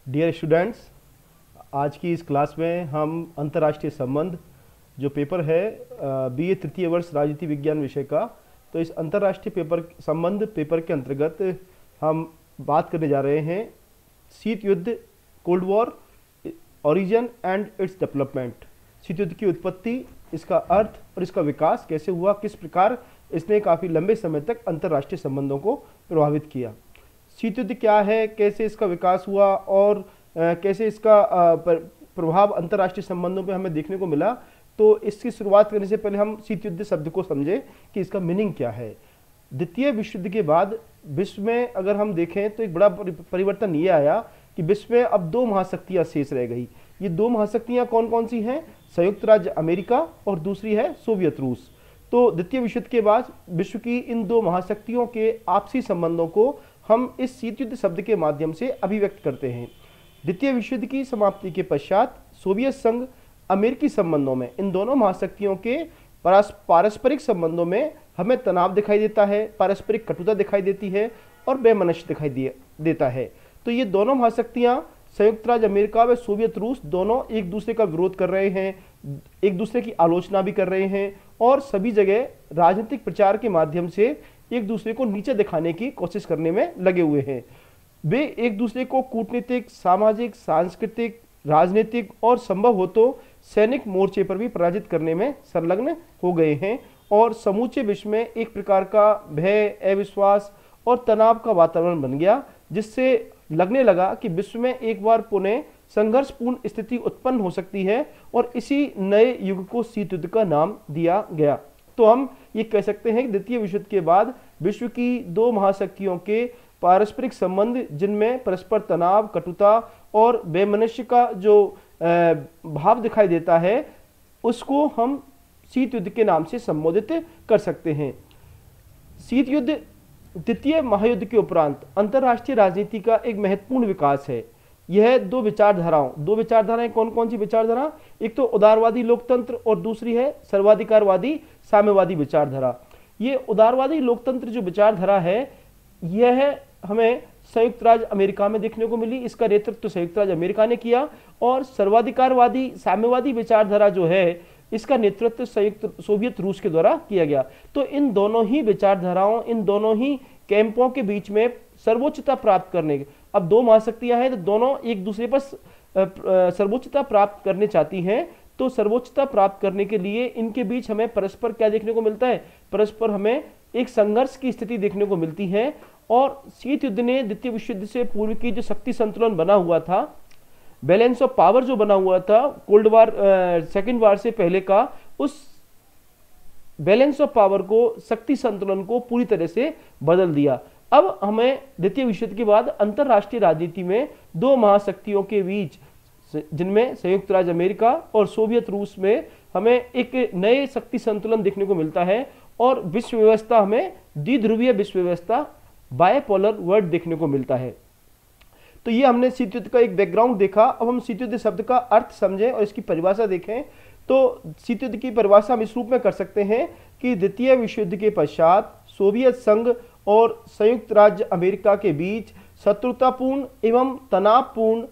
Dear students, आज की इस क्लास में हम अंतर्राष्ट्रीय संबंध जो पेपर है बीए तृतीय वर्ष राजनीति विज्ञान विषय का, तो इस अंतर्राष्ट्रीय संबंध पेपर के अंतर्गत हम बात करने जा रहे हैं शीत युद्ध, cold war, origin and its development. शीत युद्ध की उत्पत्ति, इसका अर्थ और इसका विकास कैसे हुआ, किस प्रकार इसने काफ़ी लंबे समय तक अंतर्राष्ट्रीय संबंधों को प्रभावित किया। शीत युद्ध क्या है, कैसे इसका विकास हुआ और कैसे इसका प्रभाव अंतर्राष्ट्रीय संबंधों पे हमें देखने को मिला। तो इसकी शुरुआत करने से पहले हम शीत युद्ध शब्द को समझें कि इसका मीनिंग क्या है। द्वितीय विश्व युद्ध के बाद विश्व में अगर हम देखें तो एक बड़ा परिवर्तन ये आया कि विश्व में अब दो महाशक्तियां शेष रह गई। ये दो महाशक्तियां कौन कौन सी हैं? संयुक्त राज्य अमेरिका और दूसरी है सोवियत रूस। तो द्वितीय विश्व युद्ध के बाद विश्व की इन दो महाशक्तियों के आपसी संबंधों को हम इस शीत युद्ध शब्द के माध्यम से अभिव्यक्त करते हैं। द्वितीय विश्व युद्ध की समाप्ति के पश्चात सोवियत संघ अमेरिकी संबंधों में इन दोनों महाशक्तियों के पारस्परिक संबंधों में हमें तनाव दिखाई देता है, पारस्परिक कटुता दिखाई देती है और वैमनस्य दिखाई देता है। तो ये दोनों महाशक्तियां संयुक्त राज्य अमेरिका व सोवियत रूस दोनों एक दूसरे का विरोध कर रहे हैं, एक दूसरे की आलोचना भी कर रहे हैं और सभी जगह राजनीतिक प्रचार के माध्यम से एक दूसरे को नीचे दिखाने की कोशिश करने में लगे हुए हैं। वे एक दूसरे को कूटनीतिक, सामाजिक, सांस्कृतिक, राजनीतिक और संभव हो तो सैनिक मोर्चे पर भी पराजित करने में संलग्न हो गए हैं और समूचे विश्व में एक प्रकार का भय, अविश्वास और तनाव का वातावरण बन गया, जिससे लगने लगा कि विश्व में एक बार पुनः संघर्षपूर्ण स्थिति उत्पन्न हो सकती है और इसी नए युग को शीत युद्ध का नाम दिया गया। तो हम ये कह सकते हैं कि द्वितीय विश्व युद्ध के बाद विश्व की दो महाशक्तियों के पारस्परिक संबंध, जिनमें परस्पर तनाव, कटुता और वैमनस्य का जो भाव दिखाई देता है, उसको हम शीत युद्ध के नाम से संबोधित कर सकते हैं। शीत युद्ध द्वितीय महायुद्ध के उपरांत अंतर्राष्ट्रीय राजनीति का एक महत्वपूर्ण विकास है। यह दो विचारधाराएं कौन कौन सी विचारधारा? एक तो उदारवादी लोकतंत्र और दूसरी है सर्वाधिकारवादी साम्यवादी विचारधारा। ये उदारवादी लोकतंत्र जो विचारधारा है, यह हमें संयुक्त राज्य अमेरिका में देखने को मिली। इसका नेतृत्व संयुक्त राज्य अमेरिका ने किया और सर्वाधिकारवादी साम्यवादी विचारधारा जो है, इसका नेतृत्व संयुक्त सोवियत रूस के द्वारा किया गया। तो इन दोनों ही विचारधाराओं, इन दोनों ही कैंपों के बीच में सर्वोच्चता प्राप्त करने के, अब दो महाशक्तियां हैं तो दोनों एक दूसरे पर सर्वोच्चता प्राप्त करने चाहती हैं। तो सर्वोच्चता प्राप्त करने के लिए इनके बीच हमें परस्पर क्या देखने को मिलता है? परस्पर हमें एक संघर्ष की स्थिति देखने को मिलती है। और शीत युद्ध ने द्वितीय विश्व युद्ध से पूर्व की जो शक्ति संतुलन बना हुआ था, बैलेंस ऑफ पावर जो बना हुआ था कोल्ड वार, सेकेंड वार से पहले का, उस बैलेंस ऑफ पावर को, शक्ति संतुलन को पूरी तरह से बदल दिया। अब हमें द्वितीय विश्व युद्ध के बाद अंतर्राष्ट्रीय राजनीति में दो महाशक्तियों के बीच, जिनमें संयुक्त राज्य अमेरिका और सोवियत रूस में, हमें एक नए शक्ति संतुलन देखने को मिलता है और विश्व व्यवस्था हमें द्विध्रुवीय विश्व व्यवस्था, बायपोलर वर्ल्ड देखने को मिलता है। तो ये हमने शीत युद्ध का एक बैकग्राउंड देखा। अब हम शीत युद्ध शब्द का अर्थ समझें और इसकी परिभाषा देखें। तो शीत युद्ध की परिभाषा हम इस रूप में कर सकते हैं कि द्वितीय विश्व युद्ध के पश्चात सोवियत संघ और संयुक्त राज्य अमेरिका के बीच शत्रुतापूर्ण एवं तनावपूर्ण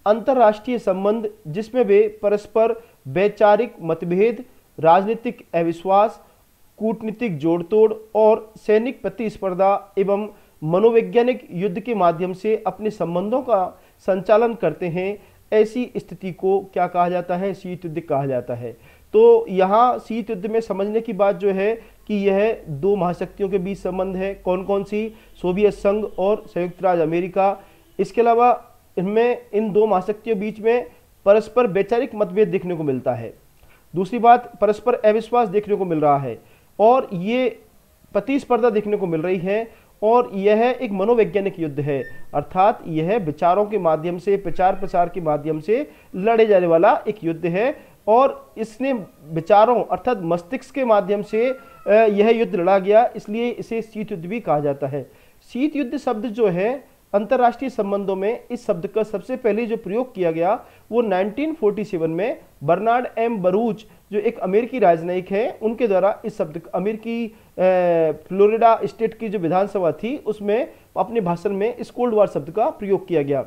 अंतर्राष्ट्रीय संबंध, जिसमें वे परस्पर वैचारिक मतभेद, राजनीतिक अविश्वास, कूटनीतिक जोड़तोड़ और सैनिक प्रतिस्पर्धा एवं मनोवैज्ञानिक युद्ध के माध्यम से अपने संबंधों का संचालन करते हैं, ऐसी स्थिति को क्या कहा जाता है? शीत युद्ध कहा जाता है। तो यहाँ शीत युद्ध में समझने की बात जो है कि यह दो महाशक्तियों के बीच संबंध है। कौन कौन सी? सोवियत संघ और संयुक्त राज्य अमेरिका। इसके अलावा इनमें, इन दो महाशक्तियों बीच में परस्पर वैचारिक मतभेद देखने को मिलता है। दूसरी बात, परस्पर अविश्वास देखने को मिल रहा है और ये प्रतिस्पर्धा देखने को मिल रही है और यह एक मनोवैज्ञानिक युद्ध है, अर्थात यह विचारों के माध्यम से, प्रचार प्रसार के माध्यम से लड़े जाने वाला एक युद्ध है और इसने विचारों अर्थात मस्तिष्क के माध्यम से यह युद्ध लड़ा गया, इसलिए इसे शीत युद्ध भी कहा जाता है। शीत युद्ध शब्द जो है अंतर्राष्ट्रीय संबंधों में, इस शब्द का सबसे पहले जो प्रयोग किया गया वो 1947 में बर्नार्ड एम बरूच, जो एक अमेरिकी राजनयिक है, उनके द्वारा इस शब्द, अमेरिकी फ्लोरिडा स्टेट की जो विधानसभा थी उसमें अपने भाषण में इस कोल्ड वार शब्द का प्रयोग किया गया।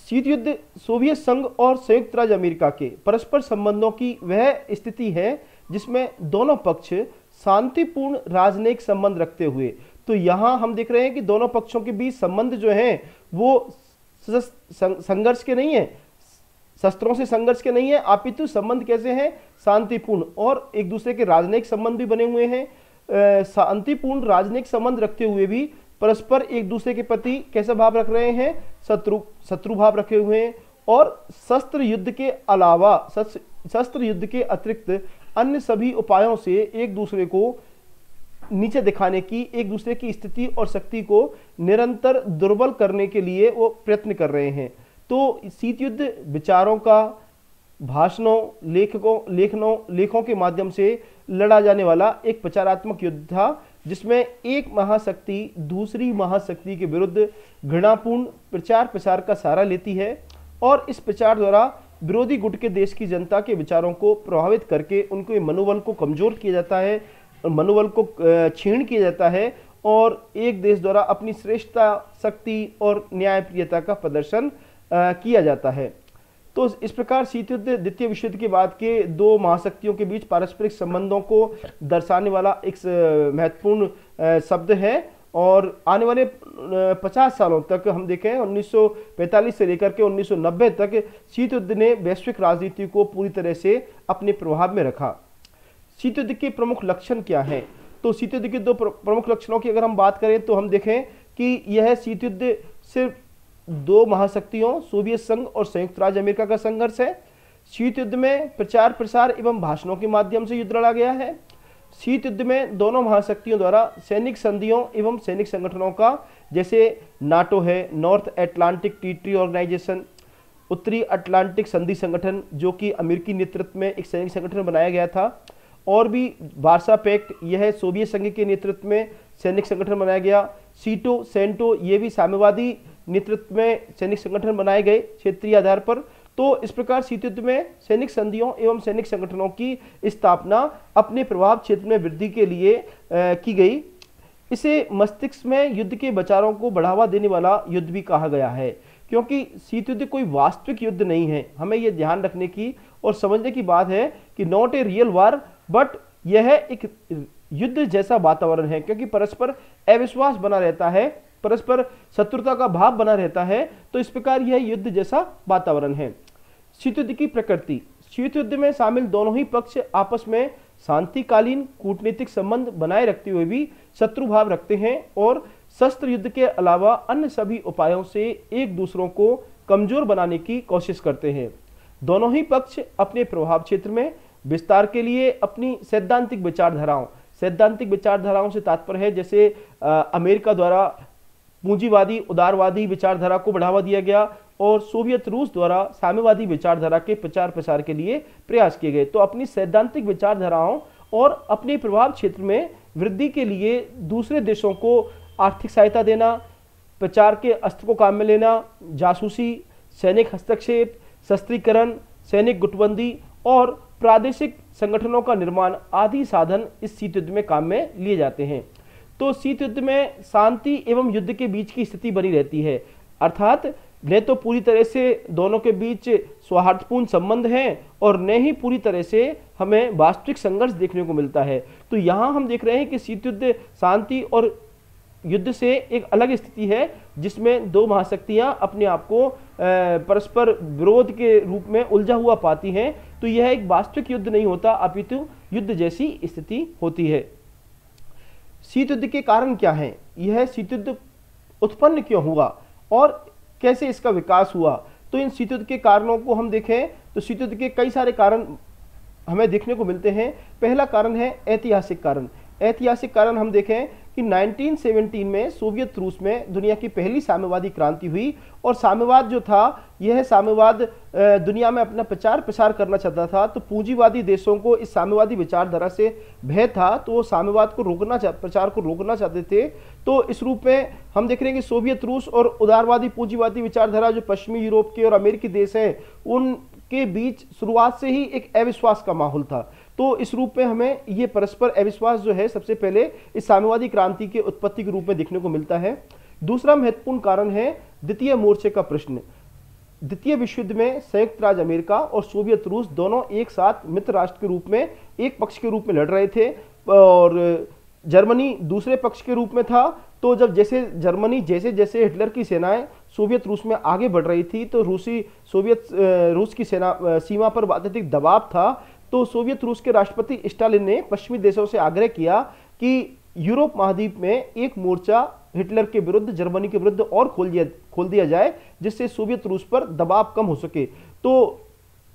शीत युद्ध सोवियत संघ और संयुक्त राज्य अमेरिका के परस्पर संबंधों की वह स्थिति है जिसमें दोनों पक्ष शांतिपूर्ण राजनयिक संबंध रखते हुए, तो यहां हम देख रहे हैं कि दोनों पक्षों के बीच संबंध जो हैं वो संघर्ष के नहीं है, शस्त्रों से संघर्ष के नहीं है, अपितु संबंध कैसे हैं, शांतिपूर्ण, और एक दूसरे के राजनयिक संबंध भी बने हुए हैं। शांतिपूर्ण राजनयिक संबंध रखते हुए भी परस्पर एक दूसरे के प्रति कैसा भाव रख रहे हैं, शत्रु भाव रखे हुए हैं, और शस्त्र युद्ध के अलावा शस्त्र युद्ध के अतिरिक्त अन्य सभी उपायों से एक दूसरे को नीचे दिखाने की, एक दूसरे की स्थिति और शक्ति को निरंतर दुर्बल करने के लिए वो प्रयत्न कर रहे हैं। तो शीत युद्ध विचारों का, भाषणों, लेखों के माध्यम से लड़ा जाने वाला एक प्रचारात्मक युद्ध था, जिसमें एक महाशक्ति दूसरी महाशक्ति के विरुद्ध घृणापूर्ण प्रचार प्रसार का सहारा लेती है, और इस प्रचार द्वारा विरोधी गुट के देश की जनता के विचारों को प्रभावित करके उनके मनोबल को कमजोर किया जाता है, मनोबल को क्षीण किया जाता है, और एक देश द्वारा अपनी श्रेष्ठता, शक्ति और न्यायप्रियता का प्रदर्शन किया जाता है। तो इस प्रकार शीत युद्ध द्वितीय विश्व युद्ध के बाद के दो महाशक्तियों के बीच पारस्परिक संबंधों को दर्शाने वाला एक महत्वपूर्ण शब्द है, और आने वाले 50 सालों तक हम देखें 1945 से लेकर के 1990 तक शीत युद्ध ने वैश्विक राजनीति को पूरी तरह से अपने प्रभाव में रखा। शीत युद्ध के प्रमुख लक्षण क्या हैं? तो शीत युद्ध के दो प्रमुख लक्षणों की अगर हम बात करें तो हम देखें कि यह शीत युद्ध सिर्फ दो महाशक्तियों सोवियत संघ और संयुक्त राज्य अमेरिका का संघर्ष है। शीत युद्ध में प्रचार प्रसार एवं भाषणों के माध्यम से युद्ध लड़ा गया है। शीत युद्ध में दोनों महाशक्तियों द्वारा सैनिक संधियों एवं सैनिक संगठनों का, जैसे नाटो है, नॉर्थ अटलांटिक ट्रीटी ऑर्गेनाइजेशन, उत्तरी अटलांटिक संधि संगठन जो कि अमेरिकी नेतृत्व में एक सैनिक संगठन बनाया गया था, और भी वार्सा पैक्ट, यह सोवियत संघ के नेतृत्व में सैनिक संगठन बनाया गया। सीटो, सेंटो, ये भी साम्यवादी नेतृत्व में सैनिक संगठन बनाए गए क्षेत्रीय आधार पर। तो इस प्रकार शीत युद्ध में सैनिक संधियों एवं सैनिक संगठनों की स्थापना अपने प्रभाव क्षेत्र में वृद्धि के लिए की गई। इसे मस्तिष्क में युद्ध के विचारों को बढ़ावा देने वाला युद्ध भी कहा गया है, क्योंकि शीत युद्ध कोई वास्तविक युद्ध नहीं है। हमें यह ध्यान रखने की और समझने की बात है कि not a real war, but यह एक युद्ध जैसा वातावरण है, क्योंकि परस्पर अविश्वास बना रहता है, परस्पर शत्रुता का भाव बना रहता है। तो इस प्रकार यह युद्ध जैसा वातावरण है। शीत युद्ध की प्रकृति, शीत युद्ध में शामिल दोनों ही पक्ष आपस में शांतिकालीन कूटनीतिक संबंध बनाए रखते हुए भी शत्रु भाव रखते हैं, और शस्त्र युद्ध के अलावा अन्य सभी उपायों से एक दूसरों को कमजोर बनाने की कोशिश करते हैं। दोनों ही पक्ष अपने प्रभाव क्षेत्र में विस्तार के लिए अपनी सैद्धांतिक विचारधाराओं से तात्पर्य है, जैसे अमेरिका द्वारा पूंजीवादी उदारवादी विचारधारा को बढ़ावा दिया गया, और सोवियत रूस द्वारा साम्यवादी विचारधारा के प्रचार प्रसार के लिए प्रयास किए गए। तो अपनी सैद्धांतिक विचारधाराओं और अपने प्रभाव क्षेत्र में वृद्धि के लिए दूसरे देशों को आर्थिक सहायता देना, प्रचार के अस्त्र को काम में लेना, जासूसी, सैनिक हस्तक्षेप, शस्त्रीकरण, सैनिक गुटबंदी और प्रादेशिक संगठनों का निर्माण आदि साधन इस शीत युद्ध में काम में लिए जाते हैं। तो शीत युद्ध में शांति एवं युद्ध के बीच की स्थिति बनी रहती है, अर्थात न तो पूरी तरह से दोनों के बीच सौहार्दपूर्ण संबंध हैं, और न ही पूरी तरह से हमें वास्तविक संघर्ष देखने को मिलता है। तो यहाँ हम देख रहे हैं कि शीत युद्ध शांति और युद्ध से एक अलग स्थिति है, जिसमें दो महाशक्तियां अपने आप को परस्पर विरोध के रूप में उलझा हुआ पाती हैं। तो यह एक वास्तविक युद्ध नहीं होता, अपितु युद्ध जैसी स्थिति होती है। शीत युद्ध के कारण क्या हैं? यह शीत युद्ध उत्पन्न क्यों हुआ और कैसे इसका विकास हुआ? तो इन शीत युद्ध के कारणों को हम देखें तो शीत युद्ध के कई सारे कारण हमें देखने को मिलते हैं। पहला कारण है ऐतिहासिक कारण। ऐतिहासिक कारण हम देखें कि 1917 में सोवियत रूस में दुनिया की पहली साम्यवादी क्रांति हुई, और साम्यवाद जो था, यह साम्यवाद दुनिया में अपना प्रचार प्रसार करना चाहता था। तो पूंजीवादी देशों को इस साम्यवादी विचारधारा से भय था, तो वो साम्यवाद को प्रचार को रोकना चाहते थे। तो इस रूप में हम देख रहे हैं कि सोवियत रूस और उदारवादी पूंजीवादी विचारधारा जो पश्चिमी यूरोप के और अमेरिकी देश हैं, उनके बीच शुरुआत से ही एक अविश्वास का माहौल था। तो इस रूप में हमें ये परस्पर अविश्वास जो है सबसे पहले इस साम्यवादी क्रांति के उत्पत्ति के रूप में देखने को मिलता है। दूसरा महत्वपूर्ण कारण है द्वितीय मोर्चे का प्रश्न। द्वितीय विश्व युद्ध में संयुक्त राज्य अमेरिका और सोवियत रूस दोनों एक साथ मित्र राष्ट्र के रूप में एक पक्ष के रूप में लड़ रहे थे और जर्मनी दूसरे पक्ष के रूप में था। तो जब जैसे जर्मनी जैसे जैसे हिटलर की सेनाएं सोवियत रूस में आगे बढ़ रही थी तो रूस की सीमा पर अत्यधिक दबाव था। तो सोवियत रूस के राष्ट्रपति स्टालिन ने पश्चिमी देशों से आग्रह किया कि यूरोप महाद्वीप में एक मोर्चा हिटलर के विरुद्ध, जर्मनी के विरुद्ध और खोल दिया जाए, जिससे सोवियत रूस पर दबाव कम हो सके। तो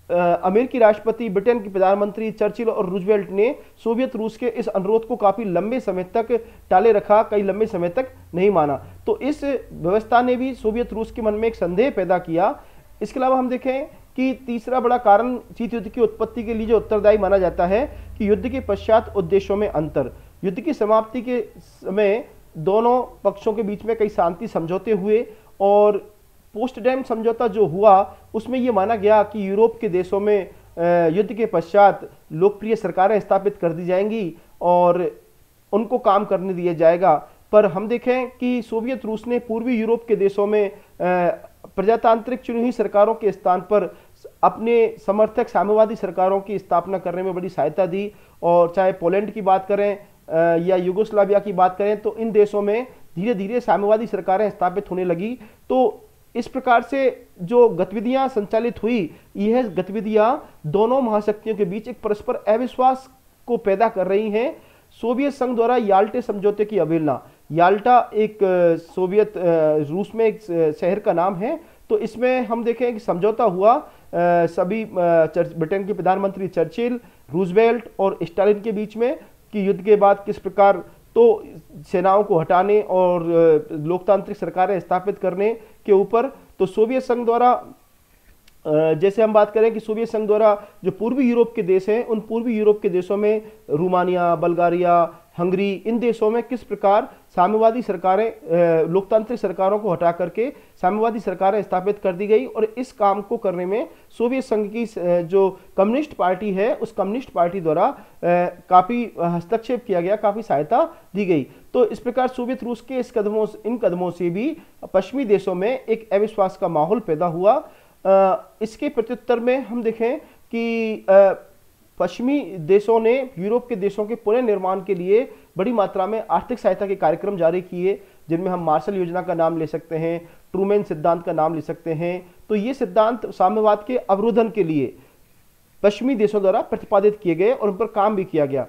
अमेरिकी राष्ट्रपति, ब्रिटेन के प्रधानमंत्री चर्चिल और रूजवेल्ट ने सोवियत रूस के इस अनुरोध को काफी लंबे समय तक टाले रखा, कई लंबे समय तक नहीं माना। तो इस व्यवस्था ने भी सोवियत रूस के मन में एक संदेह पैदा किया। इसके अलावा हम देखें कि तीसरा बड़ा कारण शीत युद्ध की उत्पत्ति के लिए जो उत्तरदायी माना जाता है कि युद्ध के पश्चात उद्देश्यों में अंतर। युद्ध की समाप्ति के समय दोनों पक्षों के बीच में कई शांति समझौते हुए और पोस्टडैम समझौता जो हुआ उसमें यह माना गया कि यूरोप के देशों में युद्ध के पश्चात लोकप्रिय सरकारें स्थापित कर दी जाएंगी और उनको काम करने दिया जाएगा। पर हम देखें कि सोवियत रूस ने पूर्वी यूरोप के देशों में प्रजातांत्रिक चुनी हुई सरकारों के स्थान पर अपने समर्थक साम्यवादी सरकारों की स्थापना करने में बड़ी सहायता दी। और चाहे पोलैंड की बात करें या युगोस्लाविया की बात करें तो इन देशों में धीरे धीरे साम्यवादी सरकारें स्थापित होने लगी। तो इस प्रकार से जो गतिविधियां संचालित हुई, यह गतिविधियां दोनों महाशक्तियों के बीच एक परस्पर अविश्वास को पैदा कर रही हैं। सोवियत संघ द्वारा याल्टे समझौते की अवहेलना। याल्टा एक सोवियत रूस में एक शहर का नाम है। तो इसमें हम देखें कि समझौता हुआ सभी ब्रिटेन के प्रधानमंत्री चर्चिल, रूजवेल्ट और स्टालिन के बीच में कि युद्ध के बाद किस प्रकार तो सेनाओं को हटाने और लोकतांत्रिक सरकारें स्थापित करने के ऊपर। तो सोवियत संघ द्वारा जैसे हम बात करें कि सोवियत संघ द्वारा जो पूर्वी यूरोप के देश हैं, उन पूर्वी यूरोप के देशों में रोमानिया, बल्गारिया, हंगरी, इन देशों में किस प्रकार साम्यवादी सरकारें, लोकतांत्रिक सरकारों को हटा करके साम्यवादी सरकारें स्थापित कर दी गई। और इस काम को करने में सोवियत संघ की जो कम्युनिस्ट पार्टी है, उस कम्युनिस्ट पार्टी द्वारा काफ़ी हस्तक्षेप किया गया, काफ़ी सहायता दी गई। तो इस प्रकार सोवियत रूस के इन कदमों से भी पश्चिमी देशों में एक अविश्वास का माहौल पैदा हुआ। इसके प्रत्युत्तर में हम देखें कि पश्चिमी देशों ने यूरोप के देशों के पुनर्निर्माण के लिए बड़ी मात्रा में आर्थिक सहायता के कार्यक्रम जारी किए, जिनमें हम मार्शल योजना का नाम ले सकते हैं, ट्रूमैन सिद्धांत का नाम ले सकते हैं। तो ये सिद्धांत साम्यवाद के अवरोधन के लिए पश्चिमी देशों द्वारा प्रतिपादित किए गए और उन पर काम भी किया गया।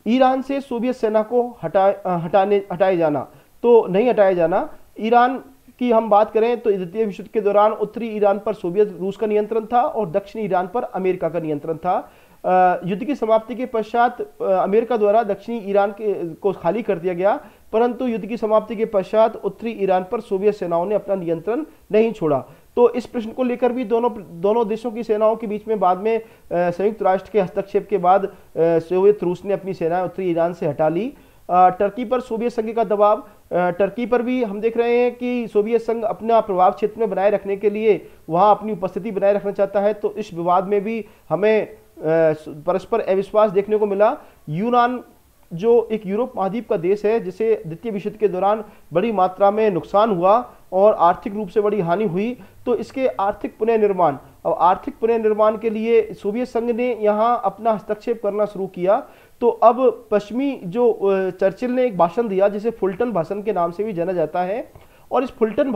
ईरान से सोवियत सेना को हटाए जाना, तो नहीं हटाया जाना। ईरान की हम बात करें तो द्वितीय विश्व युद्ध के दौरान उत्तरी ईरान पर सोवियत रूस का नियंत्रण था और दक्षिणी ईरान पर अमेरिका का नियंत्रण था। युद्ध की समाप्ति के पश्चात अमेरिका द्वारा दक्षिणी ईरान को खाली कर दिया गया, परंतु युद्ध की समाप्ति के पश्चात उत्तरी ईरान पर सोवियत सेनाओं ने अपना नियंत्रण नहीं छोड़ा। तो इस प्रश्न को लेकर भी दोनों देशों की सेनाओं के बीच में बाद में संयुक्त राष्ट्र के हस्तक्षेप के बाद सोवियत रूस ने अपनी सेनाएं उत्तरी ईरान से हटा ली। टर्की पर सोवियत संघ का दबाव। टर्की पर भी हम देख रहे हैं कि सोवियत संघ अपना प्रभाव क्षेत्र में बनाए रखने के लिए वहां अपनी उपस्थिति बनाए रखना चाहता है। तो इस विवाद में भी हमें परस्पर अविश्वास देखने को मिला। यूनान जो एक यूरोप महाद्वीप का देश है, जिसे द्वितीय विश्व युद्ध के दौरान बड़ी मात्रा में नुकसान हुआ और आर्थिक रूप से बड़ी हानि हुई, तो इसके आर्थिक पुनर्निर्माण और आर्थिक पुनर्निर्माण के लिए सोवियत संघ ने यहाँ अपना हस्तक्षेप करना शुरू किया। तो अब पश्चिमी जो चर्चिल ने एक भाषण दिया जिसे फुल्टन भाषण के नाम से भी जाना जाता है, और इस फुल्टन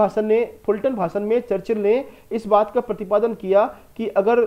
भाषण में चर्चिल ने इस बात का प्रतिपादन किया कि अगर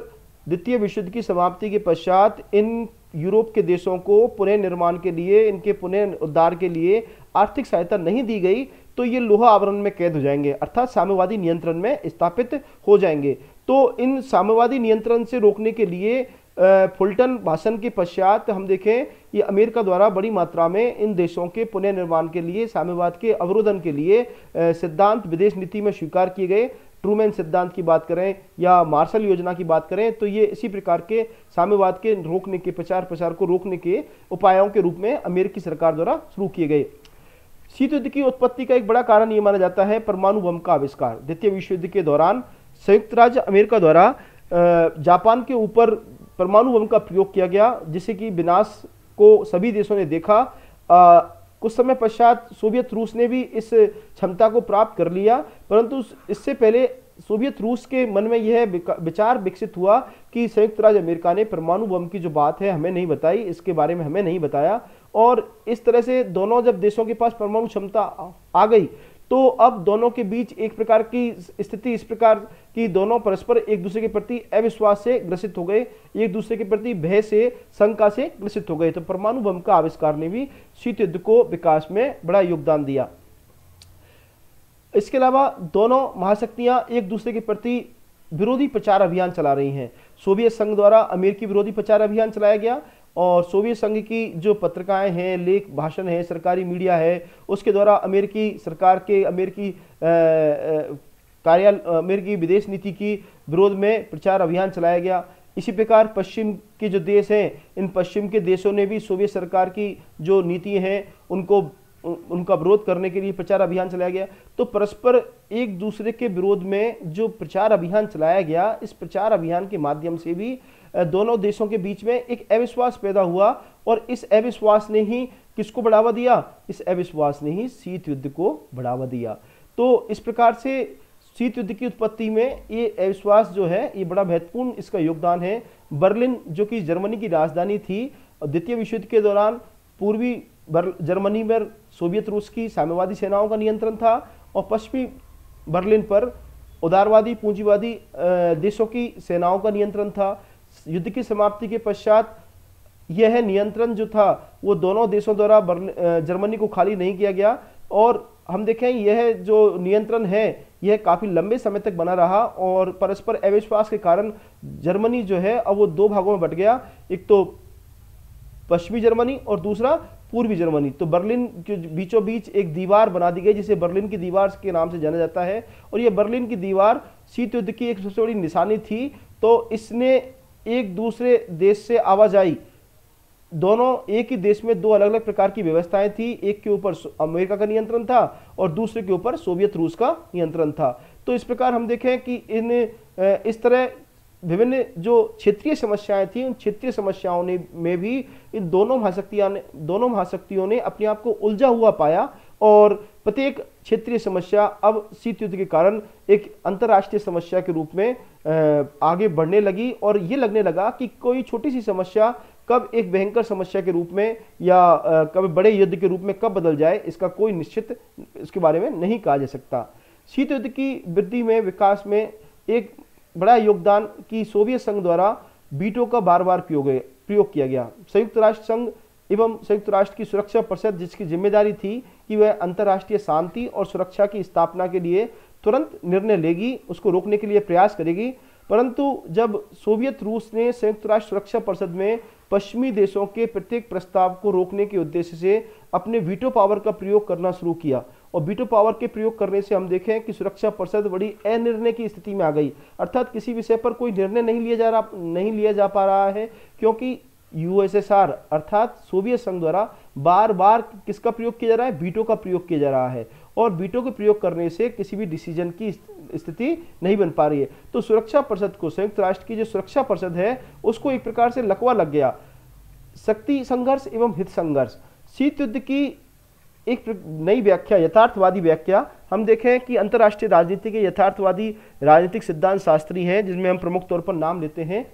द्वितीय विश्व युद्ध की समाप्ति के पश्चात इन यूरोप के देशों को पुनर्निर्माण के लिए, इनके पुनरुद्धार के लिए आर्थिक सहायता नहीं दी गई तो ये लोहा आवरण में कैद हो जाएंगे, अर्थात साम्यवादी नियंत्रण में स्थापित हो जाएंगे। तो इन साम्यवादी नियंत्रण से रोकने के लिए फुल्टन भाषण के पश्चात हम देखें ये अमेरिका द्वारा बड़ी मात्रा में इन देशों के पुनर्निर्माण के लिए, साम्यवाद के अवरोधन के लिए सिद्धांत विदेश नीति में स्वीकार किए गए। ट्रूमैन सिद्धांत की बात करें या मार्शल योजना की बात करें तो ये इसी प्रकार के साम्यवाद के रोकने के प्रचार को रोकने के उपायों के रूप में अमेरिकी सरकार द्वारा शुरू किए गए। शीत युद्ध की उत्पत्ति का एक बड़ा कारण ये माना जाता है परमाणु बम का आविष्कार। द्वितीय विश्व युद्ध के दौरान संयुक्त राज्य अमेरिका द्वारा जापान के ऊपर परमाणु बम का प्रयोग किया गया, जिससे कि विनाश को सभी देशों ने देखा। कुछ समय पश्चात सोवियत रूस ने भी इस क्षमता को प्राप्त कर लिया, परंतु इससे पहले सोवियत रूस के मन में यह विचार विकसित हुआ कि संयुक्त राज्य अमेरिका ने परमाणु बम की जो बात है हमें नहीं बताई, इसके बारे में हमें नहीं बताया, और इस तरह से दोनों जब देशों के पास परमाणु क्षमता आ गई तो अब दोनों के बीच एक प्रकार की स्थिति इस प्रकार की, दोनों परस्पर एक दूसरे के प्रति अविश्वास से ग्रसित हो गए, एक दूसरे के प्रति भय से, शंका से ग्रसित हो गए। तो परमाणु बम का आविष्कार ने भी शीत युद्ध को विकास में बड़ा योगदान दिया। इसके अलावा दोनों महाशक्तियां एक दूसरे के प्रति विरोधी प्रचार अभियान चला रही हैं। सोवियत संघ द्वारा अमेरिकी विरोधी प्रचार अभियान चलाया गया, और सोवियत संघ की जो पत्रिकाएं हैं, लेख, भाषण है, सरकारी मीडिया है, उसके द्वारा अमेरिकी सरकार के अमेरिकी विदेश नीति की विरोध में प्रचार अभियान चलाया गया। इसी प्रकार पश्चिम के जो देश हैं, इन पश्चिम के देशों ने भी सोवियत सरकार की जो नीति हैं उनका विरोध करने के लिए प्रचार अभियान चलाया गया। तो परस्पर एक दूसरे के विरोध में जो प्रचार अभियान चलाया गया, इस प्रचार अभियान के माध्यम से भी दोनों देशों के बीच में एक अविश्वास पैदा हुआ, और इस अविश्वास ने ही किसको बढ़ावा दिया? इस अविश्वास ने ही शीत युद्ध को बढ़ावा दिया। तो इस प्रकार से शीत युद्ध की उत्पत्ति में ये अविश्वास जो है ये बड़ा महत्वपूर्ण इसका योगदान है। बर्लिन जो कि जर्मनी की राजधानी थी, द्वितीय विश्व युद्ध के दौरान पूर्वी जर्मनी में सोवियत रूस की साम्यवादी सेनाओं का नियंत्रण था, और पश्चिमी बर्लिन पर उदारवादी पूंजीवादी देशों की सेनाओं का नियंत्रण था। युद्ध की समाप्ति के पश्चात यह नियंत्रण जो था वो दोनों देशों द्वारा जर्मनी को खाली नहीं किया गया, और हम देखें यह जो नियंत्रण है यह काफ़ी लंबे समय तक बना रहा, और परस्पर अविश्वास के कारण जर्मनी जो है अब वो दो भागों में बट गया, एक तो पश्चिमी जर्मनी और दूसरा पूर्वी जर्मनी। तो बर्लिन के बीचों बीच एक दीवार बना दी गई जिसे बर्लिन की दीवार के नाम से जाना जाता है, और यह बर्लिन की दीवार शीत युद्ध की एक सबसे बड़ी निशानी थी। तो इसने एक दूसरे देश से आवाजाही, दोनों एक ही देश में दो अलग अलग प्रकार की व्यवस्थाएं थी, एक के ऊपर अमेरिका का नियंत्रण था और दूसरे के ऊपर सोवियत रूस का नियंत्रण था। तो इस प्रकार हम देखें कि इस तरह विभिन्न जो क्षेत्रीय समस्याएं थी, उन क्षेत्रीय समस्याओं में भी इन दोनों महाशक्तियों ने अपने आप को उलझा हुआ पाया, और प्रत्येक क्षेत्रीय समस्या अब शीत युद्ध के कारण एक अंतर्राष्ट्रीय समस्या के रूप में आगे बढ़ने लगी, और ये लगने लगा कि कोई छोटी सी समस्या कब एक भयंकर समस्या के रूप में या कब बड़े युद्ध के रूप में कब बदल जाए, इसका कोई निश्चित इसके बारे में नहीं कहा जा सकता। शीत युद्ध की वृद्धि में, विकास में एक बड़ा योगदान कि सोवियत संघ द्वारा वीटो का बार बार प्रयोग किया गया। संयुक्त राष्ट्र संघ एवं संयुक्त राष्ट्र की सुरक्षा परिषद, जिसकी जिम्मेदारी थी कि वह अंतर्राष्ट्रीय शांति और सुरक्षा की स्थापना के लिए तुरंत निर्णय लेगी, उसको रोकने के लिए प्रयास करेगी, परंतु जब सोवियत रूस ने संयुक्त राष्ट्र सुरक्षा परिषद में पश्चिमी देशों के प्रत्येक प्रस्ताव को रोकने के उद्देश्य से अपने वीटो पावर का प्रयोग करना शुरू किया, और वीटो पावर के प्रयोग करने से हम देखें कि सुरक्षा परिषद बड़ी अनिर्णय की स्थिति में आ गई, अर्थात किसी विषय पर कोई निर्णय नहीं लिया जा पा रहा है, क्योंकि यूएसएसआर अर्थात सोवियत संघ द्वारा बार बार किसका प्रयोग किया जा रहा है? वीटो का प्रयोग किया जा रहा है, और वीटो के प्रयोग करने से किसी भी डिसीजन की स्थिति नहीं बन पा रही है। तो सुरक्षा परिषद को, संयुक्त राष्ट्र की जो सुरक्षा परिषद है, उसको एक प्रकार से लकवा लग गया। शक्ति संघर्ष एवं हित संघर्ष, शीत युद्ध की एक नई व्याख्या, यथार्थवादी व्याख्या। हम देखें कि अंतर्राष्ट्रीय राजनीति के यथार्थवादी राजनीतिक सिद्धांत शास्त्री हैं, जिनमें हम प्रमुख तौर पर नाम लेते हैं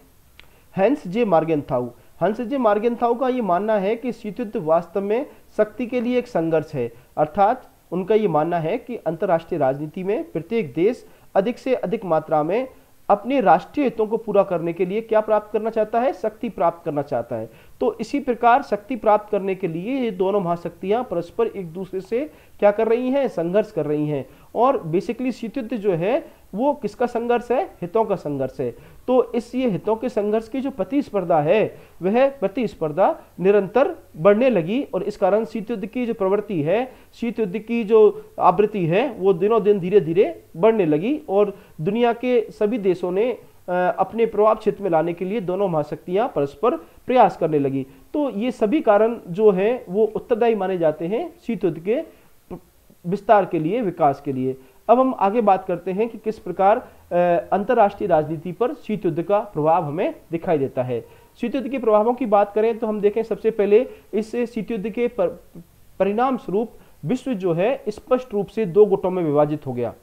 हैंस जे मार्गेनथाउ। हैंस जे मार्गेनथाउ का ये मानना है कि शीत युद्ध वास्तव में शक्ति के लिए एक संघर्ष है, अर्थात उनका ये मानना है कि अंतर्राष्ट्रीय राजनीति में प्रत्येक देश अधिक से अधिक मात्रा में अपने राष्ट्रीय हितों को पूरा करने के लिए क्या प्राप्त करना चाहता है? शक्ति प्राप्त करना चाहता है। तो इसी प्रकार शक्ति प्राप्त करने के लिए ये दोनों महाशक्तियां परस्पर एक दूसरे से क्या कर रही हैं? संघर्ष कर रही हैं। और बेसिकली शीत युद्ध जो है वो किसका संघर्ष है? हितों का संघर्ष है। तो इस ये हितों के संघर्ष की जो प्रतिस्पर्धा है, वह प्रतिस्पर्धा निरंतर बढ़ने लगी, और इस कारण शीत युद्ध की जो प्रवृत्ति है, शीत युद्ध की जो आवृत्ति है, वो दिनों दिन धीरे धीरे बढ़ने लगी, और दुनिया के सभी देशों ने अपने प्रभाव क्षेत्र में लाने के लिए दोनों महाशक्तियां परस्पर प्रयास करने लगी। तो ये सभी कारण जो है वो उत्तरदायी माने जाते हैं शीत युद्ध के विस्तार के लिए, विकास के लिए। अब हम आगे बात करते हैं कि किस प्रकार अंतर्राष्ट्रीय राजनीति पर शीत युद्ध का प्रभाव हमें दिखाई देता है। शीत युद्ध के प्रभावों की बात करें तो हम देखें सबसे पहले इस शीत युद्ध के परिणाम स्वरूप विश्व जो है स्पष्ट रूप से दो गुटों में विभाजित हो गया।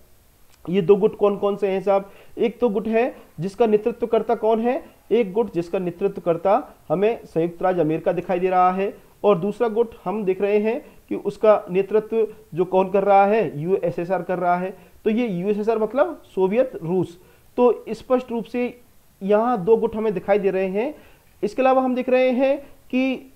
ये दो गुट कौन कौन से हैं साहब? एक तो गुट है जिसका नेतृत्वकर्ता कौन है, एक गुट जिसका नेतृत्वकर्ता हमें संयुक्त राज्य अमेरिका दिखाई दे रहा है, और दूसरा गुट हम देख रहे हैं कि उसका नेतृत्व जो कौन कर रहा है, यूएसएसआर कर रहा है। तो ये यूएसएसआर मतलब सोवियत रूस। तो स्पष्ट रूप से यहाँ दो गुट हमें दिखाई दे रहे हैं। इसके अलावा हम देख रहे हैं कि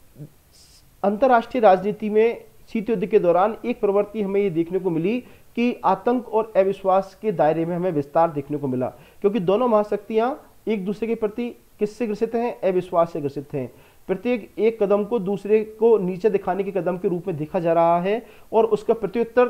अंतर्राष्ट्रीय राजनीति में शीत युद्ध के दौरान एक प्रवृत्ति हमें ये देखने को मिली कि आतंक और अविश्वास के दायरे में हमें विस्तार देखने को मिला, क्योंकि दोनों महाशक्तियां एक दूसरे के प्रति किससे ग्रसित हैं? अविश्वास से ग्रसित हैं। प्रत्येक एक कदम को दूसरे को नीचे दिखाने के कदम के रूप में देखा जा रहा है और उसका प्रत्युत्तर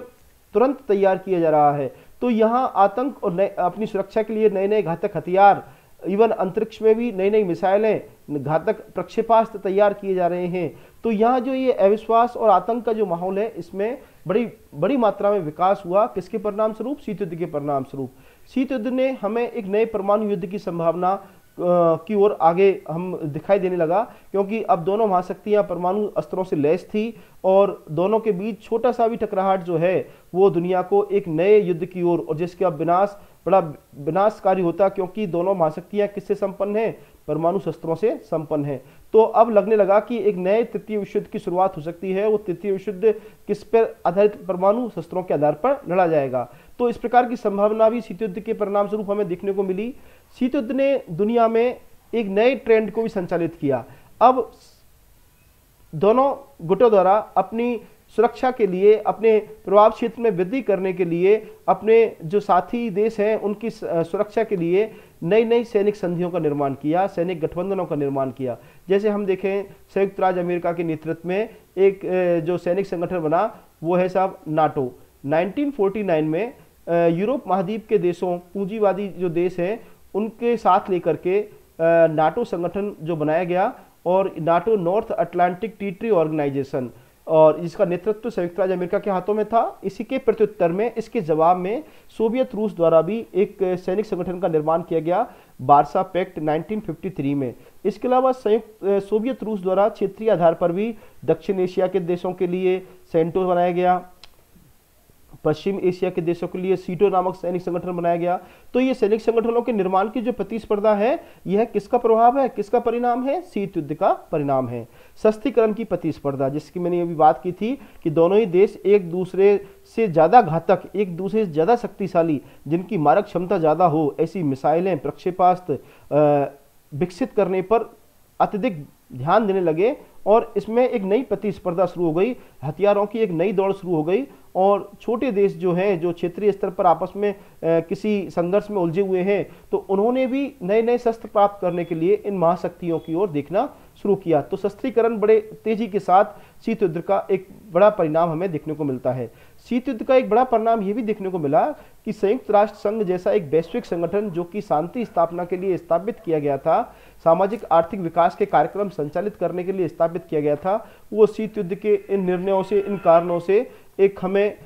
तुरंत तैयार किया जा रहा है। तो यहाँ आतंक और अपनी सुरक्षा के लिए नए नए घातक हथियार, इवन अंतरिक्ष में भी नई नई मिसाइलें, घातक प्रक्षेपास्त्र तैयार किए जा रहे हैं। तो यहाँ जो ये अविश्वास और आतंक का जो माहौल है, इसमें बड़ी बड़ी मात्रा में विकास हुआ। किसके परिणाम स्वरूप? शीत युद्ध के परिणाम स्वरूप। शीत युद्ध ने हमें एक नए परमाणु युद्ध की संभावना की ओर आगे हम दिखाई देने लगा, क्योंकि अब दोनों महाशक्तियां परमाणु अस्त्रों से लैस थी और दोनों के बीच छोटा सा भी टकराहट जो है वो दुनिया को एक नए युद्ध की ओर, और जिसका विनाश बड़ा विनाशकारी होता, क्योंकि दोनों महाशक्तियां किससे संपन्न है? परमाणु शस्त्रों से संपन्न है। तो अब लगने लगा कि एक नए तृतीय विश्व युद्ध की शुरुआत हो सकती है। वो तृतीय विश्व युद्ध किस पर आधारित? परमाणु शस्त्रों के आधार पर लड़ा जाएगा। तो इस प्रकार की संभावना भी शीत युद्ध के परिणाम स्वरूप हमें देखने को मिली। शीत युद्ध ने दुनिया में एक नए ट्रेंड को भी संचालित किया। अब दोनों गुटों द्वारा अपनी सुरक्षा के लिए, अपने प्रभाव क्षेत्र में वृद्धि करने के लिए, अपने जो साथी देश हैं उनकी सुरक्षा के लिए नई नई सैनिक संधियों का निर्माण किया, सैनिक गठबंधनों का निर्माण किया। जैसे हम देखें, संयुक्त राज्य अमेरिका के नेतृत्व में एक जो सैनिक संगठन बना वो है साहब नाटो। 1949 में यूरोप महाद्वीप के देशों, पूंजीवादी जो देश हैं, उनके साथ लेकर के नाटो संगठन जो बनाया गया, और NATO North Atlantic treaty organisation, और इसका नेतृत्व संयुक्त राज्य अमेरिका के हाथों में था। इसी के प्रत्युत्तर में, इसके जवाब में सोवियत रूस द्वारा भी एक सैनिक संगठन का निर्माण किया गया, वार्सा पैक्ट 1953 में। इसके अलावा संयुक्त सोवियत रूस द्वारा क्षेत्रीय आधार पर भी दक्षिण एशिया के देशों के लिए सेंटो बनाया गया, पश्चिम एशिया के देशों के लिए सीटो नामक सैनिक संगठन बनाया गया। तो ये सैनिक संगठनों के निर्माण की जो प्रतिस्पर्धा है, यह किसका प्रभाव है, किसका परिणाम है? शीत युद्ध का परिणाम है। सस्तीकरण की प्रतिस्पर्धा, जिसकी मैंने अभी बात की थी कि दोनों ही देश एक दूसरे से ज्यादा घातक, एक दूसरे से ज्यादा शक्तिशाली, जिनकी मारक क्षमता ज्यादा हो, ऐसी मिसाइलें, प्रक्षेपास्त्र विकसित करने पर अत्यधिक ध्यान देने लगे, और इसमें एक नई प्रतिस्पर्धा शुरू हो गई, हथियारों की एक नई दौड़ शुरू हो गई। और छोटे देश जो हैं, जो क्षेत्रीय स्तर पर आपस में किसी संघर्ष में उलझे हुए हैं, तो उन्होंने भी नए नए शस्त्र प्राप्त करने के लिए इन महाशक्तियों की ओर देखना शुरू किया। तो शस्त्रीकरण बड़े तेजी के साथ शीत युद्ध का एक बड़ा परिणाम हमें देखने को मिलता है। शीत युद्ध का एक बड़ा परिणाम यह भी देखने को मिला कि संयुक्त राष्ट्र संघ जैसा एक वैश्विक संगठन, जो कि शांति स्थापना के लिए स्थापित किया गया था, सामाजिक आर्थिक विकास के कार्यक्रम संचालित करने के लिए स्थापित किया गया था, वो शीत युद्ध के इन निर्णयों से, इन कारणों से एक हमें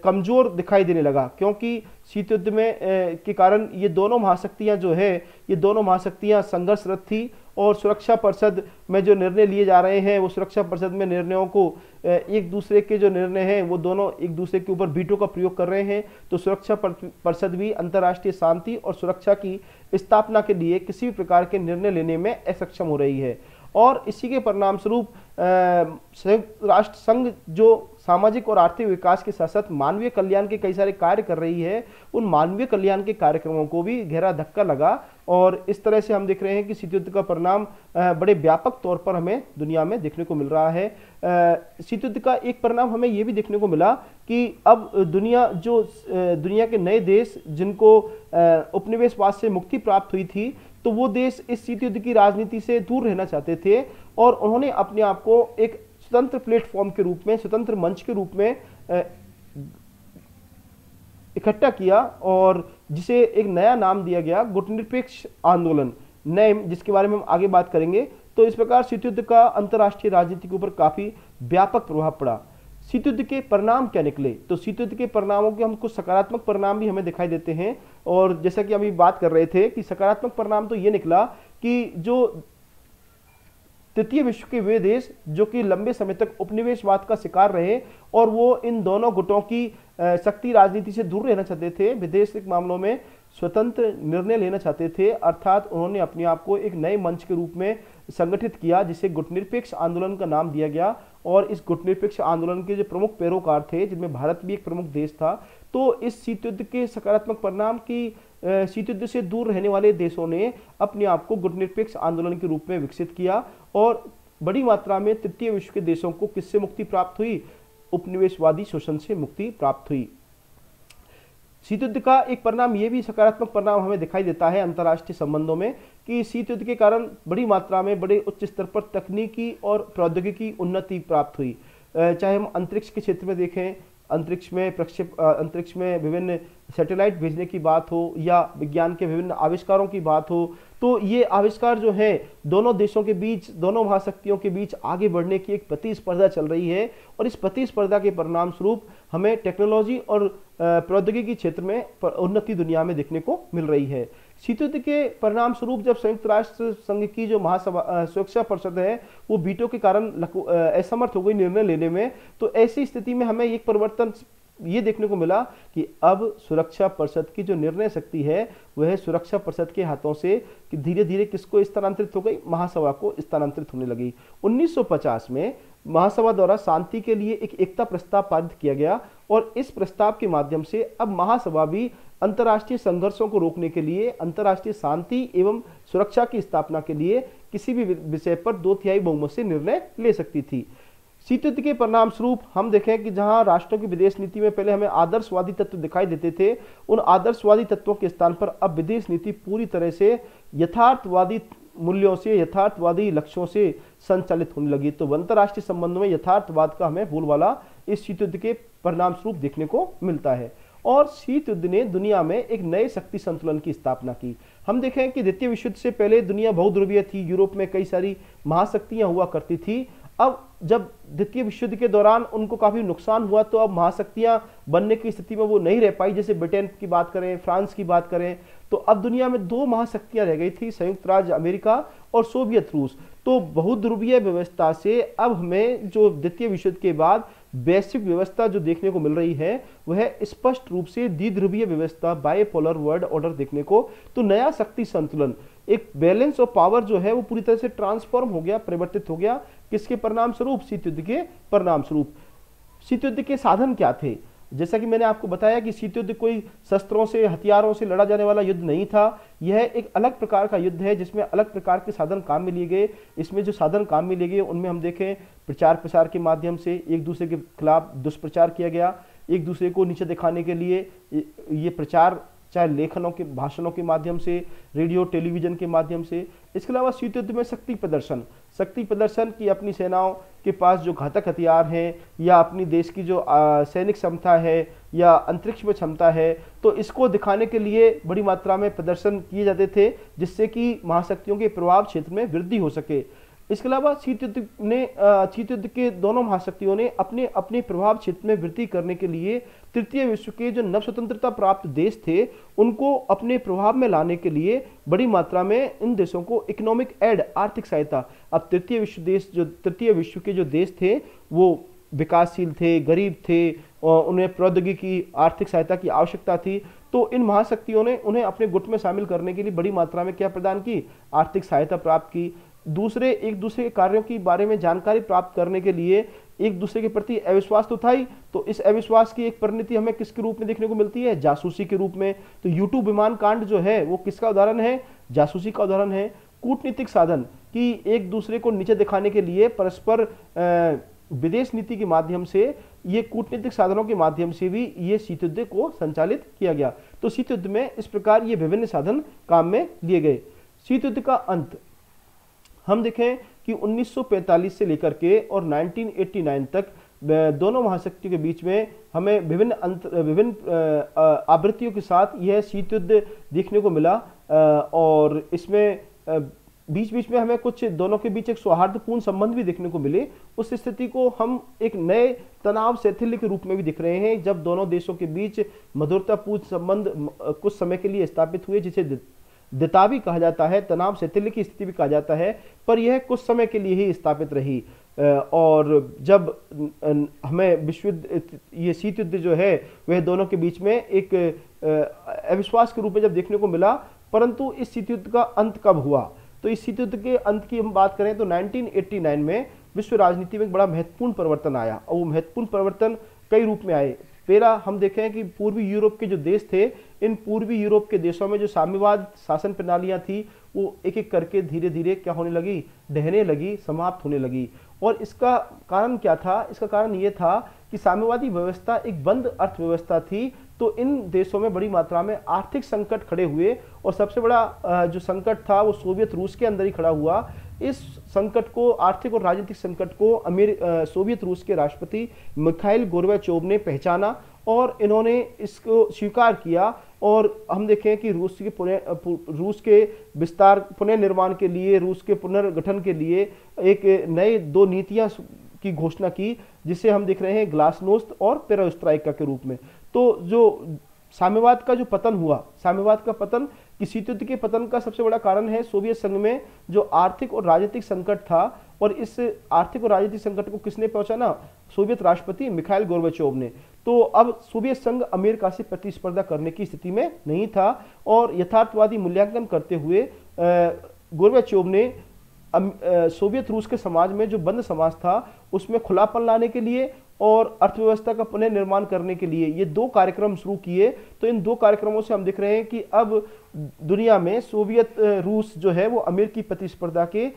कमजोर दिखाई देने लगा। क्योंकि शीत युद्ध में के कारण ये दोनों महाशक्तियां जो है, ये दोनों महाशक्तियां संघर्षरत थी, और सुरक्षा परिषद में जो निर्णय लिए जा रहे हैं, वो सुरक्षा परिषद में निर्णयों को एक दूसरे के जो निर्णय हैं वो दोनों एक दूसरे के ऊपर वीटो का प्रयोग कर रहे हैं। तो सुरक्षा परिषद भी अंतर्राष्ट्रीय शांति और सुरक्षा की स्थापना के लिए किसी भी प्रकार के निर्णय लेने में असक्षम हो रही है। और इसी के परिणाम स्वरूप संयुक्त राष्ट्र संघ जो सामाजिक और आर्थिक विकास के साथ साथ मानवीय कल्याण के कई सारे कार्य कर रही है, उन मानवीय कल्याण के कार्यक्रमों को भी गहरा धक्का लगा। और इस तरह से हम देख रहे हैं कि शीत युद्ध का परिणाम बड़े व्यापक तौर पर हमें दुनिया में देखने को मिल रहा है। शीत युद्ध का एक परिणाम हमें यह भी देखने को मिला कि अब दुनिया के नए देश, जिनको उपनिवेशवाद से मुक्ति प्राप्त हुई थी, तो वो देश इस शीत युद्ध की राजनीति से दूर रहना चाहते थे, और उन्होंने अपने आप को एक स्वतंत्र प्लेटफॉर्म के रूप में, स्वतंत्र मंच के रूप में इकट्ठा किया, और जिसे एक नया नाम दिया गया, गुटनिरपेक्ष आंदोलन, नेम, जिसके बारे में हम आगे बात करेंगे। तो इस प्रकार शीत युद्ध का अंतर्राष्ट्रीय राजनीति के ऊपर काफी व्यापक प्रभाव पड़ा। शीत युद्ध के परिणाम क्या निकले? तो शीत युद्ध के परिणामों के हम कुछ सकारात्मक परिणाम भी हमें दिखाई देते हैं। और जैसा कि अभी बात कर रहे थे कि सकारात्मक परिणाम तो ये निकला कि जो तृतीय विश्व के वे देश जो कि लंबे समय तक उपनिवेशवाद का शिकार रहे और वो इन दोनों गुटों की शक्ति राजनीति से दूर रहना चाहते थे, विदेशिक मामलों में स्वतंत्र निर्णय लेना चाहते थे, अर्थात उन्होंने अपने आप को एक नए मंच के रूप में संगठित किया जिसे गुटनिरपेक्ष आंदोलन का नाम दिया गया। और इस गुटनिरपेक्ष आंदोलन के जो प्रमुख पैरोकार थे, जिनमें भारत भी एक प्रमुख देश था, तो इस शीत युद्ध के सकारात्मक परिणाम की शीत युद्ध से दूर रहने वाले देशों ने अपने आप को गुटनिरपेक्ष आंदोलन के रूप में विकसित किया और बड़ी मात्रा में तृतीय विश्व के देशों को किससे मुक्ति प्राप्त हुई? उपनिवेशवादी शोषण से मुक्ति प्राप्त हुई। शीत युद्ध का एक परिणाम ये भी सकारात्मक परिणाम हमें दिखाई देता है अंतर्राष्ट्रीय संबंधों में कि शीत युद्ध के कारण बड़ी मात्रा में बड़े उच्च स्तर पर तकनीकी और प्रौद्योगिकी उन्नति प्राप्त हुई। चाहे हम अंतरिक्ष के क्षेत्र में देखें, अंतरिक्ष में विभिन्न सैटेलाइट भेजने की बात हो या विज्ञान के विभिन्न आविष्कारों की बात हो, तो ये आविष्कार जो है दोनों देशों के बीच, दोनों महाशक्तियों के बीच आगे बढ़ने की एक प्रतिस्पर्धा चल रही है और इस प्रतिस्पर्धा के परिणाम स्वरूप हमें टेक्नोलॉजी और प्रौद्योगिकी क्षेत्र में उन्नति दुनिया में देखने को मिल रही है। शीत युद्ध के परिणाम स्वरूप जब संयुक्त राष्ट्र संघ की जो महासभा सुरक्षा परिषद है वो वीटो के कारण असमर्थ हो गई निर्णय लेने में, तो ऐसी स्थिति में हमें एक परिवर्तन ये देखने को मिला कि अब सुरक्षा परिषद की जो निर्णय शक्ति है वह सुरक्षा परिषद के हाथों से कि धीरे धीरे किसको स्थानांतरित हो गई? महासभा को स्थानांतरित होने लगी। 1950 में महासभा द्वारा शांति के लिए एक एकता प्रस्ताव पारित किया गया और इस प्रस्ताव के माध्यम से अब महासभा भी अंतर्राष्ट्रीय संघर्षों को रोकने के लिए, अंतर्राष्ट्रीय शांति एवं सुरक्षा की स्थापना के लिए किसी भी विषय पर 2/3 बहुमत से निर्णय ले सकती थी। शीत युद्ध के परिणाम स्वरूप हम देखें कि जहां राष्ट्रों की विदेश नीति में पहले हमें आदर्शवादी तत्व दिखाई देते थे, उन आदर्शवादी तत्वों के स्थान पर अब विदेश नीति पूरी तरह से यथार्थवादी मूल्यों से, यथार्थवादी लक्ष्यों से संचालित होने लगी। तो अंतर्राष्ट्रीय संबंधों में यथार्थवाद का हमें बोलबाला इस शीत युद्ध के परिणाम स्वरूप देखने को मिलता है। और शीत युद्ध ने दुनिया में एक नए शक्ति संतुलन की स्थापना की। हम देखें कि द्वितीय विश्व युद्ध से पहले दुनिया बहुध्रुवीय थी, यूरोप में कई सारी महाशक्तियां हुआ करती थी। अब जब द्वितीय विश्व युद्ध के दौरान उनको काफी नुकसान हुआ तो अब महाशक्तियां बनने की स्थिति में वो नहीं रह पाई। जैसे ब्रिटेन की बात करें, फ्रांस की बात करें, तो अब दुनिया में 2 महाशक्तियां रह गई थी, संयुक्त राज्य अमेरिका और सोवियत रूस। तो बहुध्रुवीय व्यवस्था से अब हमें जो द्वितीय विश्व युद्ध के बाद वैश्विक व्यवस्था जो देखने को मिल रही है वह स्पष्ट रूप से द्विध्रुवीय व्यवस्था, बाइपोलर वर्ल्ड ऑर्डर देखने को, तो नया शक्ति संतुलन, एक बैलेंस ऑफ पावर जो है वो पूरी तरह से ट्रांसफॉर्म हो गया, परिवर्तित हो गया। किसके परिणाम स्वरूप? शीत युद्ध के परिणाम स्वरूप। शीत युद्ध के साधन क्या थे? जैसा कि मैंने आपको बताया कि शीत युद्ध कोई शस्त्रों से, हथियारों से लड़ा जाने वाला युद्ध नहीं था। यह एक अलग प्रकार का युद्ध है जिसमें अलग प्रकार के साधन काम में लिए गए। इसमें जो साधन काम में लिए गए उनमें हम देखें प्रचार प्रसार के माध्यम से एक दूसरे के खिलाफ दुष्प्रचार किया गया, एक दूसरे को नीचे दिखाने के लिए ये प्रचार चाहे लेखनों के, भाषणों के माध्यम से, रेडियो टेलीविजन के माध्यम से। इसके अलावा शीत युद्ध में शक्ति प्रदर्शन की अपनी सेनाओं के पास जो घातक हथियार हैं या अपनी देश की जो सैनिक क्षमता है या अंतरिक्ष में क्षमता है, तो इसको दिखाने के लिए बड़ी मात्रा में प्रदर्शन किए जाते थे जिससे कि महाशक्तियों के प्रभाव क्षेत्र में वृद्धि हो सके। इसके अलावा शीत युद्ध के दोनों महाशक्तियों ने अपने अपने प्रभाव क्षेत्र में वृद्धि करने के लिए तृतीय विश्व के जो नव स्वतंत्रता प्राप्त देश थे उनको अपने प्रभाव में लाने के लिए बड़ी मात्रा में इन देशों को इकोनॉमिक एड, आर्थिक सहायता। अब तृतीय विश्व के जो देश थे वो विकासशील थे, गरीब थे और उन्हें प्रौद्योगिकी, आर्थिक सहायता की आवश्यकता थी। तो इन महाशक्तियों ने उन्हें अपने गुट में शामिल करने के लिए बड़ी मात्रा में क्या प्रदान की? आर्थिक सहायता प्राप्त की। एक दूसरे के कार्यों के बारे में जानकारी प्राप्त करने के लिए एक दूसरे के प्रति अविश्वास तो था ही, तो इस अविश्वास की एक परिणति हमें किसके रूप में देखने को मिलती है? जासूसी के रूप में। तो यूट्यूब विमान कांड जो है वो किसका उदाहरण है? जासूसी का उदाहरण है। कूटनीतिक साधन कि एक दूसरे को नीचे दिखाने के लिए परस्पर विदेश नीति के माध्यम से, ये कूटनीतिक साधनों के माध्यम से भी ये शीत युद्ध को संचालित किया गया। तो शीत युद्ध में इस प्रकार ये विभिन्न साधन काम में लिए गए। शीत युद्ध का अंत हम देखें कि 1945 से लेकर के और 1989 तक दोनों महाशक्तियों के बीच में हमें विभिन्न आवृत्तियों के साथ यह शीत युद्ध देखने को मिला और इसमें बीच बीच में हमें कुछ दोनों के बीच एक सौहार्दपूर्ण संबंध भी देखने को मिले। उस स्थिति को हम एक नए तनाव शैथिल्य के रूप में भी दिख रहे हैं जब दोनों देशों के बीच मधुरतापूर्ण संबंध कुछ समय के लिए स्थापित हुए, जिसे दितावी कहा जाता है, तनाव शैथिल्य की स्थिति भी कहा जाता है, पर यह कुछ समय के लिए ही स्थापित रही। और जब हमें विश्व युद्ध, ये शीत युद्ध जो है वह दोनों के बीच में एक अविश्वास के रूप में जब देखने को मिला, परंतु इस शीत युद्ध का अंत कब हुआ? तो इस शीत युद्ध के अंत की हम बात करें तो 1989 में विश्व राजनीति में एक बड़ा महत्वपूर्ण परिवर्तन आया, और वो महत्वपूर्ण परिवर्तन कई रूप में आए। पहला हम देखें कि पूर्वी यूरोप के जो देश थे, इन पूर्वी यूरोप के देशों में जो साम्यवाद शासन प्रणालियां थी वो एक एक करके धीरे धीरे क्या होने लगी, ढहने लगी, समाप्त होने लगी। और इसका कारण क्या था? इसका कारण ये था कि साम्यवादी व्यवस्था एक बंद अर्थव्यवस्था थी, तो इन देशों में बड़ी मात्रा में आर्थिक संकट खड़े हुए, और सबसे बड़ा जो संकट था वो सोवियत रूस के अंदर ही खड़ा हुआ। इस संकट को, आर्थिक और राजनीतिक संकट को सोवियत रूस के राष्ट्रपति मिखाइल गोर्बाचोव ने पहचाना और इन्होंने इसको स्वीकार किया। और हम देखें कि रूस के विस्तार, पुनर्निर्माण के लिए, रूस के पुनर्गठन के लिए एक नए 2 नीतियां की घोषणा की, जिसे हम देख रहे हैं ग्लासनोस्त और पेरोस्ट्राइका के रूप में। तो जो साम्यवाद का जो पतन हुआ, साम्यवाद का पतन, कि शीत युद्ध के पतन का सबसे बड़ा कारण है सोवियत संघ में जो आर्थिक और राजनीतिक संकट था। और इस आर्थिक और राजनीतिक संकट को किसने पहुंचाना? सोवियत राष्ट्रपति मिखाइल गोर्बाचोव ने। तो अब सोवियत संघ अमेरिका से प्रतिस्पर्धा करने की स्थिति में नहीं था, और यथार्थवादी मूल्यांकन करते हुए गोर्बाचोव ने सोवियत रूस के समाज में जो बंद समाज था उसमें खुलापन लाने के लिए और अर्थव्यवस्था का पुनर्निर्माण करने के लिए ये 2 कार्यक्रम शुरू किए। तो इन 2 कार्यक्रमों से हम देख रहे हैं कि अब दुनिया में सोवियत रूस जो है वो अमेरिकी प्रतिस्पर्धा के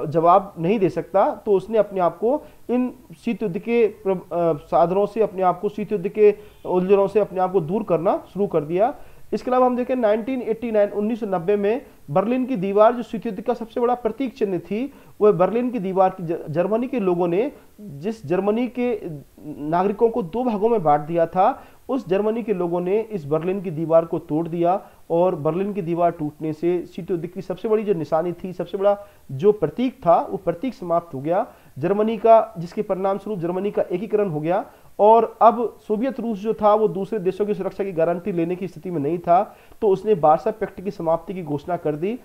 जवाब नहीं दे सकता। तो उसने अपने आप को इन शीत युद्ध के साधनों से, अपने आप को शीत युद्ध के उलझनों से अपने आप को दूर करना शुरू कर दिया। इसके अलावा हम देखें 1990 में बर्लिन की दीवार, जो शीत युद्ध का सबसे बड़ा प्रतीक चिन्ह थी, वह बर्लिन की दीवार की जर्मनी के लोगों ने, जिस जर्मनी के नागरिकों को 2 भागों में बांट दिया था, उस जर्मनी के लोगों ने इस बर्लिन की दीवार को तोड़ दिया। और बर्लिन की दीवार टूटने से शीत युद्ध की सबसे बड़ी जो निशानी थी, सबसे बड़ा जो प्रतीक था, वो प्रतीक समाप्त हो गया जर्मनी का, जिसके परिणाम स्वरूप जर्मनी का एकीकरण हो गया। और अब सोवियत रूस जो था वो दूसरे देशों की सुरक्षा की गारंटी लेने की स्थिति में नहीं था, तो उसने वार्सा पैक्ट की समाप्ति की घोषणा कर दी।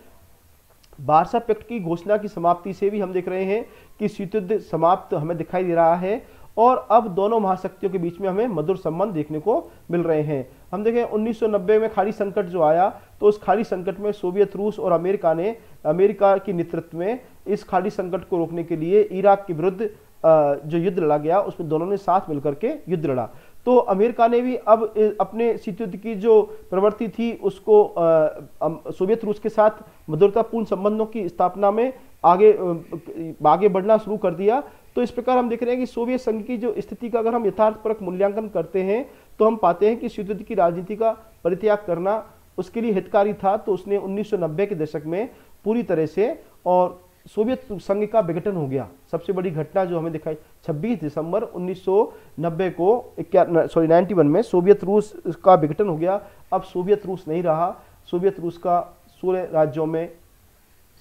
वार्सा पैक्ट की घोषणा की समाप्ति से भी हम देख रहे हैं कि शीत युद्ध समाप्त हमें दिखाई दे रहा है, और अब दोनों महाशक्तियों के बीच में हमें मधुर संबंध देखने को मिल रहे हैं। हम देखें 1990 में खाड़ी संकट जो आया, तो उस खाड़ी संकट में सोवियत रूस और अमेरिका ने, अमेरिका के नेतृत्व में इस खाड़ी संकट को रोकने के लिए इराक के विरुद्ध जो युद्ध लड़ा गया, उसमें दोनों ने साथ मिलकर के युद्ध लड़ा। तो अमेरिका ने भी अब अपने शीत युद्ध की जो प्रवृत्ति थी उसको सोवियत रूस के साथ मधुरतापूर्ण संबंधों की स्थापना में आगे बढ़ना शुरू कर दिया। तो इस प्रकार हम देख रहे हैं कि सोवियत संघ की जो स्थिति का अगर हम यथार्थपरक मूल्यांकन करते हैं तो हम पाते हैं कि शीत युद्ध की राजनीति का परित्याग करना उसके लिए हितकारी था। तो उसने 1990 के दशक में पूरी तरह से, और सोवियत संघ का विघटन हो गया। सबसे बड़ी घटना जो हमें दिखाई 26 दिसंबर 1990 को 91 में सोवियत रूस का विघटन हो गया। अब सोवियत रूस नहीं रहा, सोवियत रूस का 16 राज्यों में,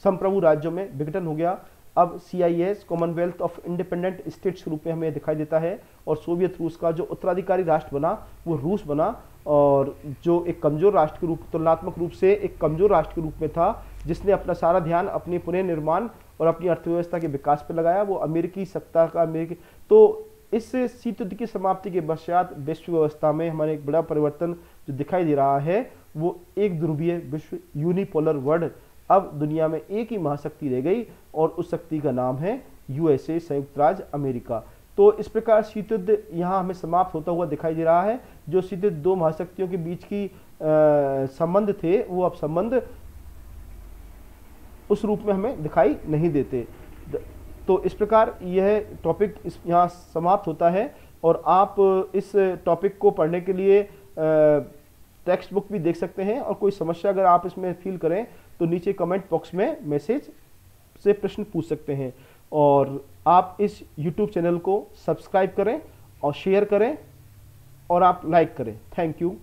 संप्रभु राज्यों में विघटन हो गया। अब CIS, Commonwealth of independent states के रूप में हमें दिखाई देता है, और सोवियत रूस का जो उत्तराधिकारी राष्ट्र बना वो रूस बना, और जो एक कमजोर राष्ट्र के रूप, तुलनात्मक रूप से एक कमजोर राष्ट्र के रूप में था, जिसने अपना सारा ध्यान अपने पुनर्निर्माण और अपनी अर्थव्यवस्था के विकास पर लगाया, वो अमेरिकी सत्ता का अमेरिकी। तो इस शीत युद्ध की समाप्ति के पश्चात विश्व व्यवस्था में हमारे एक बड़ा परिवर्तन जो दिखाई दे रहा है, वो एक ध्रुवीय विश्व, यूनिपोलर वर्ल्ड। अब दुनिया में एक ही महाशक्ति रह गई, और उस शक्ति का नाम है USA, संयुक्त राज्य अमेरिका। तो इस प्रकार शीत युद्ध यहाँ हमें समाप्त होता हुआ दिखाई दे रहा है। जो सीधे 2 महाशक्तियों के बीच की संबंध थे, वो अब संबंध उस रूप में हमें दिखाई नहीं देते। तो इस प्रकार यह टॉपिक यहाँ समाप्त होता है, और आप इस टॉपिक को पढ़ने के लिए टेक्स्ट बुक भी देख सकते हैं, और कोई समस्या अगर आप इसमें फील करें तो नीचे कमेंट बॉक्स में मैसेज से प्रश्न पूछ सकते हैं। और आप इस YouTube चैनल को सब्सक्राइब करें और शेयर करें, और आप लाइक करें। Thank you.